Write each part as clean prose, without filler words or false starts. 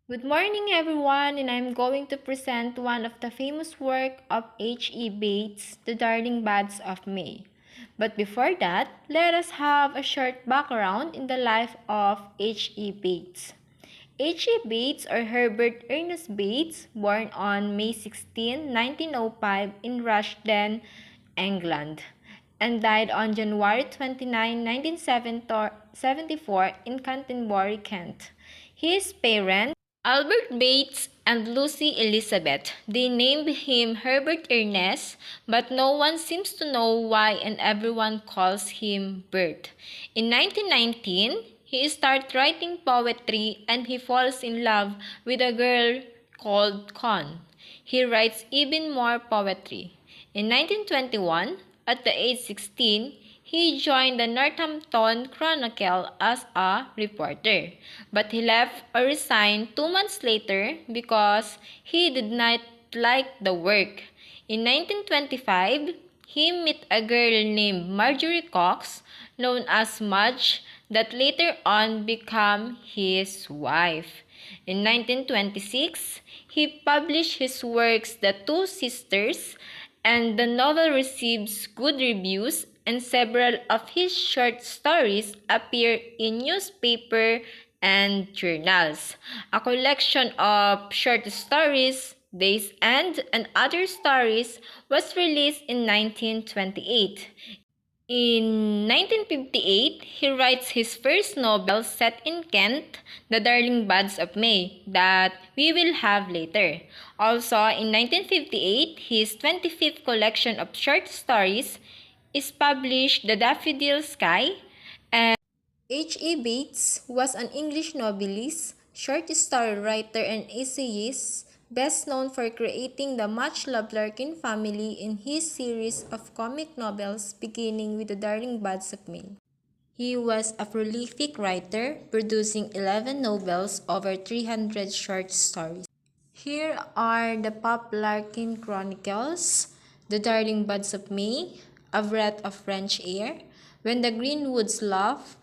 Good morning, everyone, and I'm going to present one of the famous work of H.E. Bates, The Darling Buds of May. But before that, let us have a short background in the life of H.E. Bates. H.E. Bates or Herbert Ernest Bates, born on May 16, 1905 in Rushden, England, and died on January 29, 1974 in Canterbury, Kent. His parents Albert Bates and Lucy Elizabeth. They named him Herbert Ernest, but no one seems to know why and everyone calls him Bert. In 1919, he starts writing poetry and he falls in love with a girl called Con. He writes even more poetry. In 1921, at the age 16, he joined the Northampton Chronicle as a reporter, but he left or resigned 2 months later because he did not like the work. In 1925, he met a girl named Marjorie Cox, known as Mudge, that later on became his wife. In 1926, he published his works The Two Sisters, and the novel receives good reviews, and several of his short stories appear in newspaper and journals. A collection of short stories, Day's End and Other Stories, was released in 1928. In 1958, he writes his first novel set in Kent, The Darling Buds of May, that we will have later. Also, in 1958, his 25th collection of short stories is published, The Daffodil Sky, and H.E. Bates was an English novelist, short story writer, and essayist, best known for creating the much-loved Larkin family in his series of comic novels beginning with The Darling Buds of May. He was a prolific writer, producing 11 novels, over 300 short stories. Here are the Pop Larkin Chronicles, The Darling Buds of May, A Breath of French Air, When the Greenwoods Laugh,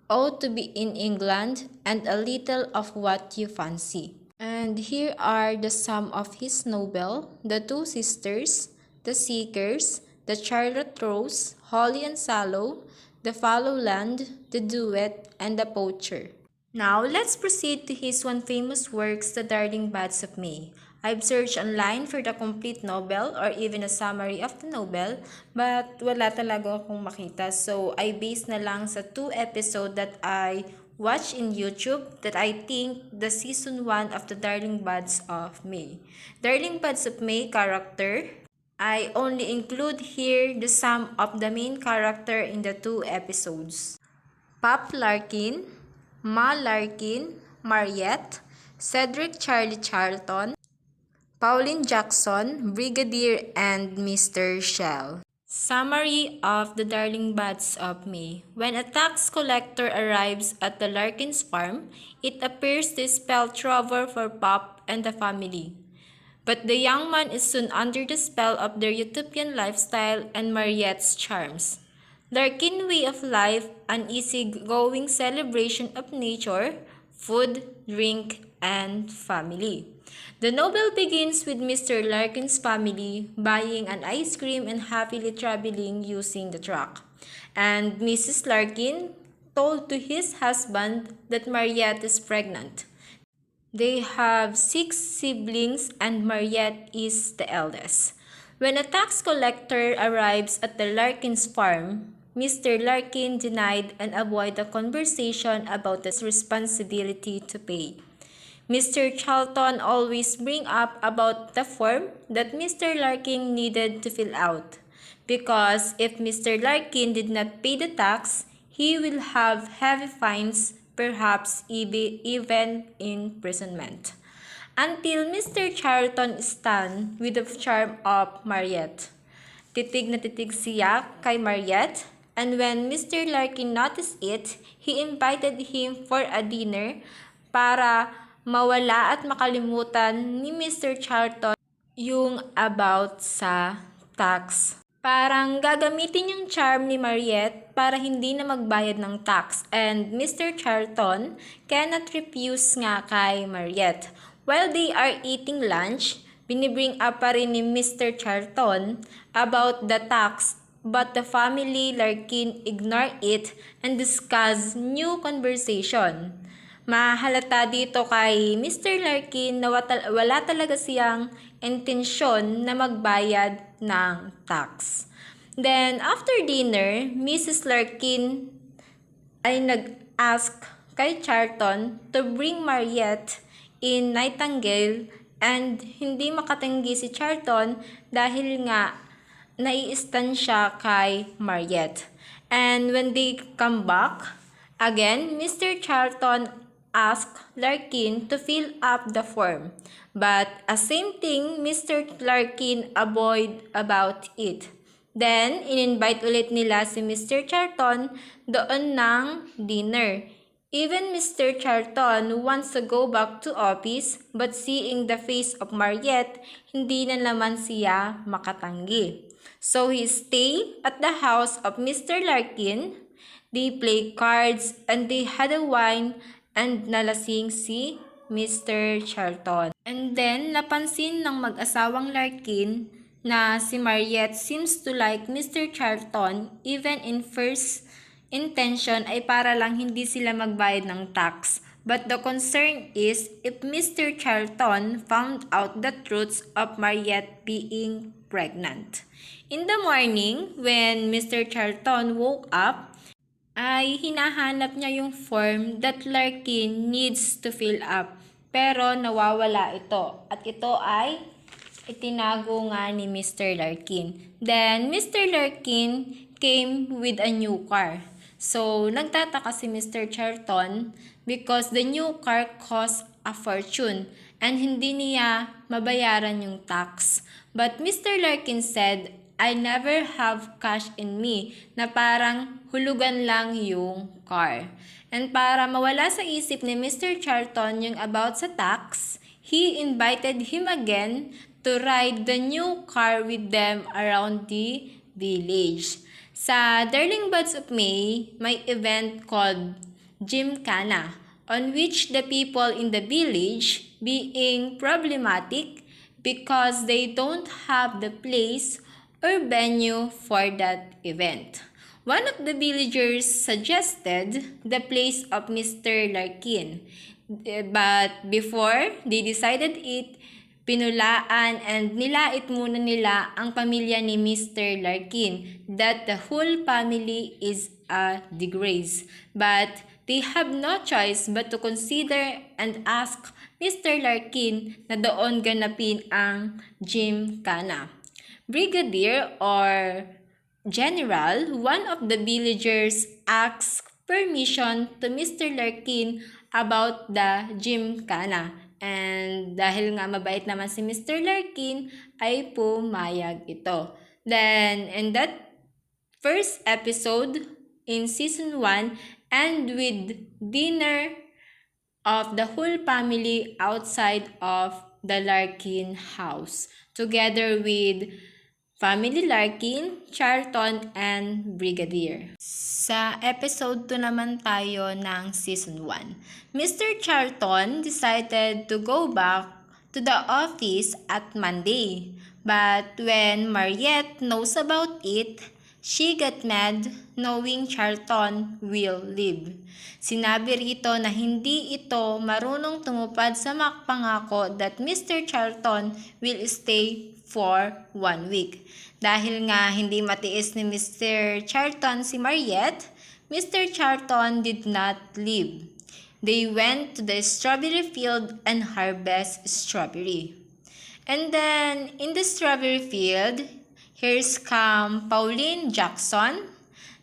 Oh to Be in England, and A Little of What You Fancy. And here are the some of his novel, The Two Sisters, The Seekers, The Charlotte Rose, Holly and Sallow, The Fallow Land, The Duet, and The Poacher. Now, let's proceed to his one famous works, The Darling Buds of May. I've searched online for the complete novel or even a summary of the novel, but wala talaga akong makita. So, I based na lang sa 2 episodes that I watched in YouTube that I think the season 1 of The Darling Buds of May. Darling Buds of May character, I only include here the sum of the main character in the 2 episodes. Pop Larkin, Ma Larkin, Mariette, Cedric Charlie Charlton, Pauline Jackson, Brigadier, and Mr. Shell. Summary of The Darling Buds of May. When a tax collector arrives at the Larkins farm, it appears to spell trouble for Pop and the family. But the young man is soon under the spell of their utopian lifestyle and Mariette's charms. Larkin way of life, an easy-going celebration of nature, food, drink, and family. The novel begins with Mr. Larkin's family buying an ice cream and happily traveling using the truck. And Mrs. Larkin told to his husband that Mariette is pregnant. They have 6 siblings and Mariette is the eldest. When a tax collector arrives at the Larkins farm, Mr. Larkin denied and avoided a conversation about his responsibility to pay. Mr. Charlton always bring up about the form that Mr. Larkin needed to fill out, because if Mr. Larkin did not pay the tax, he will have heavy fines, perhaps even imprisonment. Until Mr. Charlton is stunned with the charm of Mariette. Titig na titig siya kay Mariette, and when Mr. Larkin noticed it, he invited him for a dinner para mawala at makalimutan ni Mr. Charlton yung about sa tax. Parang gagamitin yung charm ni Mariette para hindi na magbayad ng tax, and Mr. Charlton cannot refuse nga kay Mariette. While they are eating lunch, binibring up pa rin ni Mr. Charlton about the tax, but the family Larkin ignore it and discuss new conversation. Mahalata dito kay Mr. Larkin na wala talaga siyang intensyon na magbayad ng tax. Then, after dinner, Mrs. Larkin ay nag-ask kay Charlton to bring Mariette in Nightingale, and hindi makatanggi si Charlton dahil nga nai-stan siya kay Mariette. And when they come back, again, Mr. Charlton asked Larkin to fill up the form. But same thing, Mr. Larkin avoid about it. Then, in-invite ulit nila si Mr. Charlton doon ng dinner. Even Mr. Charlton wants to go back to office, but seeing the face of Mariette, hindi na naman siya makatanggi. So he stay at the house of Mr. Larkin. They play cards and they had a wine and nalasing si Mr. Charlton. And then, napansin ng mag-asawang Larkin na si Mariette seems to like Mr. Charlton even in first intention ay para lang hindi sila magbayad ng tax. But the concern is if Mr. Charlton found out the truth of Mariette being pregnant. In the morning, when Mr. Charlton woke up, ay hinahanap niya yung form that Larkin needs to fill up. Pero nawawala ito. At ito ay itinago nga ni Mr. Larkin. Then, Mr. Larkin came with a new car. So, nagtataka si Mr. Charlton because the new car cost a fortune and hindi niya mabayaran yung tax. But Mr. Larkin said, I never have cash in me, na parang hulugan lang yung car. And para mawala sa isip ni Mr. Charlton yung about sa tax, he invited him again to ride the new car with them around the village. Sa Darling Buds of May, may event called Gymkhana, on which the people in the village being problematic because they don't have the place or venue for that event. One of the villagers suggested the place of Mr. Larkin, but before they decided it, pinulaan and nilait muna nila ang pamilya ni Mr. Larkin that the whole family is a disgrace. But they have no choice but to consider and ask Mr. Larkin na doon ganapin ang Gymkhana. Brigadier or General, one of the villagers asked permission to Mr. Larkin about the Gymkhana. And dahil nga mabait naman si Mr. Larkin, ay pumayag ito. Then, in that first episode in Season 1, and with dinner of the whole family outside of the Larkin house, together with Family Larkin, Charlton, and Brigadier. Sa episode 2 naman tayo ng Season 1. Mr. Charlton decided to go back to the office at Monday. But when Mariette knows about it, she got mad knowing Charlton will leave. Sinabi rito na hindi ito marunong tumupad sa pangako that Mr. Charlton will stay for 1 week. Dahil nga hindi matiis ni Mr. Charlton si Mariette, Mr. Charlton did not leave. They went to the strawberry field and harvest strawberry. And then, in the strawberry field, here's come Pauline Jackson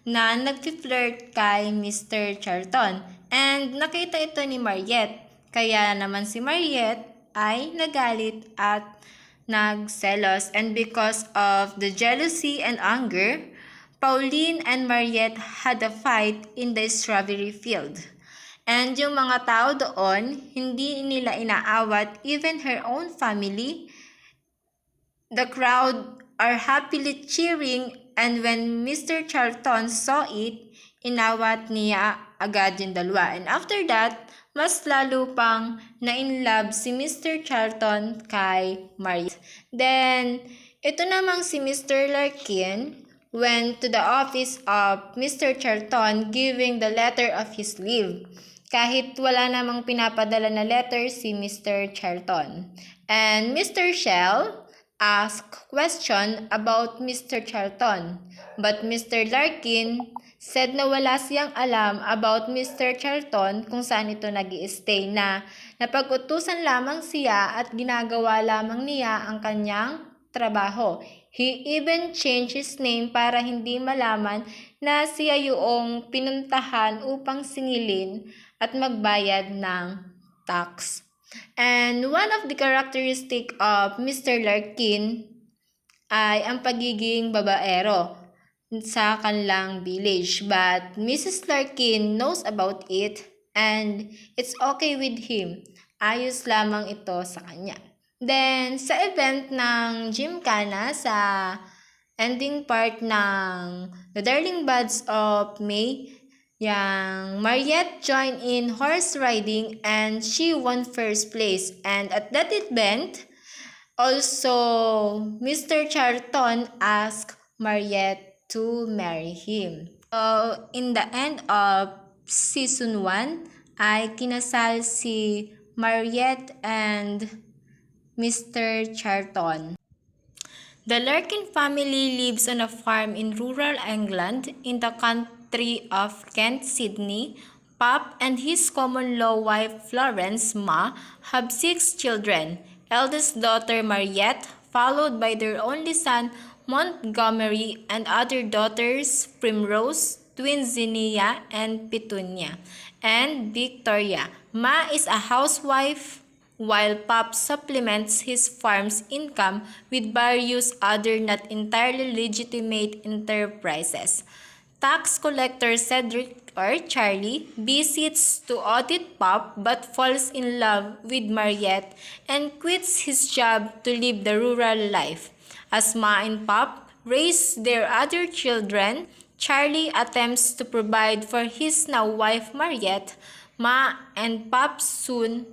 na nag-flirt kay Mr. Charlton. And nakita ito ni Mariette. Kaya naman si Mariette ay nagalit at nagselos. And because of the jealousy and anger, Pauline and Mariette had a fight in the strawberry field. And yung mga tao doon, hindi nila inaawat, even her own family. The crowd are happily cheering, and when Mr. Charlton saw it, inawat niya agad yung dalawa. And after that, mas lalo pang na-inlove si Mr. Charlton kay Mariette. Then, ito namang si Mr. Larkin went to the office of Mr. Charlton giving the letter of his leave. Kahit wala namang pinapadala na letter si Mr. Charlton. And Mr. Shell asked question about Mr. Charlton. But Mr. Larkin said na wala siyang alam about Mr. Charlton kung saan ito nag-i-stay, na napag-utusan lamang siya at ginagawa lamang niya ang kanyang trabaho. He even changed his name para hindi malaman na siya yung pinuntahan upang singilin at magbayad ng tax. And one of the characteristic of Mr. Larkin ay ang pagiging babaero sa kanilang village. But Mrs. Larkin knows about it and it's okay with him. Ayos lamang ito sa kanya. Then, sa event ng Gymkhana sa ending part ng The Darling Buds of May, yang Mariette joined in horse riding and she won first place. And at that event, also Mr. Charlton asked Mariette to marry him. So, in the end of season 1, ay kinasal si Mariette and Mr. Charlton. The Larkin family lives on a farm in rural England in the country of Kent, Sydney. Pop and his common-law wife Florence Ma have 6 children. Eldest daughter Mariette, followed by their only son Montgomery and other daughters Primrose, twins Zinnia and Petunia, and Victoria. Ma is a housewife, while Pop supplements his farm's income with various other not entirely legitimate enterprises. Tax collector Cedric or Charlie visits to audit Pop but falls in love with Mariette and quits his job to live the rural life. As Ma and Pop raise their other children, Charlie attempts to provide for his now wife Mariette. Ma and Pop soon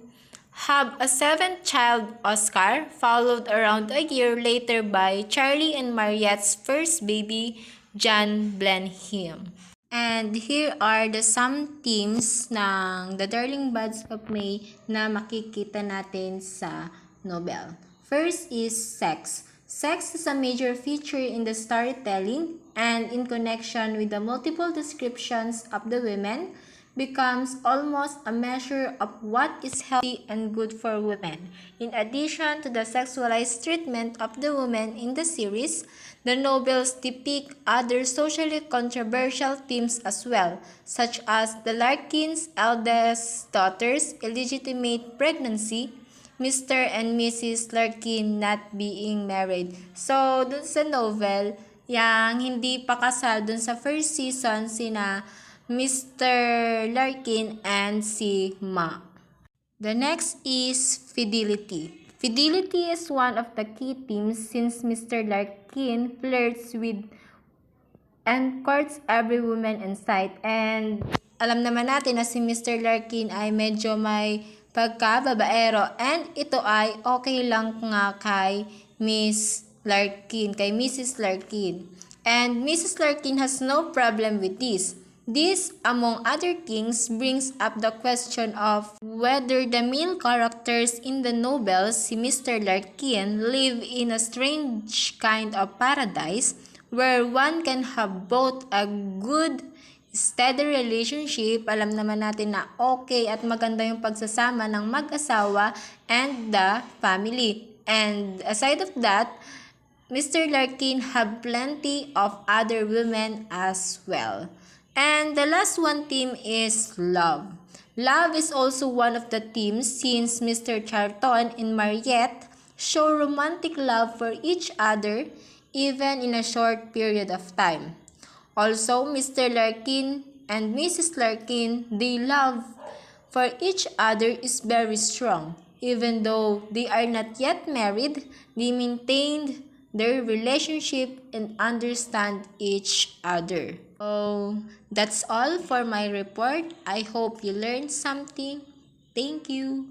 have a 7th child, Oscar, followed around a year later by Charlie and Mariette's first baby, John Blenheim. And here are some themes ng The Darling Buds of May na makikita natin sa novel. First is sex. Sex is a major feature in the storytelling, and in connection with the multiple descriptions of the women, becomes almost a measure of what is healthy and good for women. In addition to the sexualized treatment of the women in the series, the novels depict other socially controversial themes as well, such as the Larkins' eldest daughter's illegitimate pregnancy, Mr. and Mrs. Larkin not being married. So, dun sa novel, yang hindi pa kasal dun sa first season sina Mr. Larkin and si Ma. The next is fidelity. Fidelity is one of the key themes since Mr. Larkin flirts with and courts every woman in sight. And alam naman natin na si Mr. Larkin ay medyo may pagka-babaero, and ito ay okay lang nga kay Miss Larkin, kay Mrs. Larkin. And Mrs. Larkin has no problem with this. This, among other things, brings up the question of whether the male characters in the novels, si Mr. Larkin, live in a strange kind of paradise where one can have both a good, steady relationship. Alam naman natin na okay at maganda yung pagsasama ng mag-asawa and the family. And aside of that, Mr. Larkin have plenty of other women as well. And the last one theme is love. Love is also one of the themes since Mr. Charlton and Mariette show romantic love for each other even in a short period of time. Also, Mr. Larkin and Mrs. Larkin, their love for each other is very strong. Even though they are not yet married, they maintained their relationship and understand each other. So, that's all for my report. I hope you learned something. Thank you.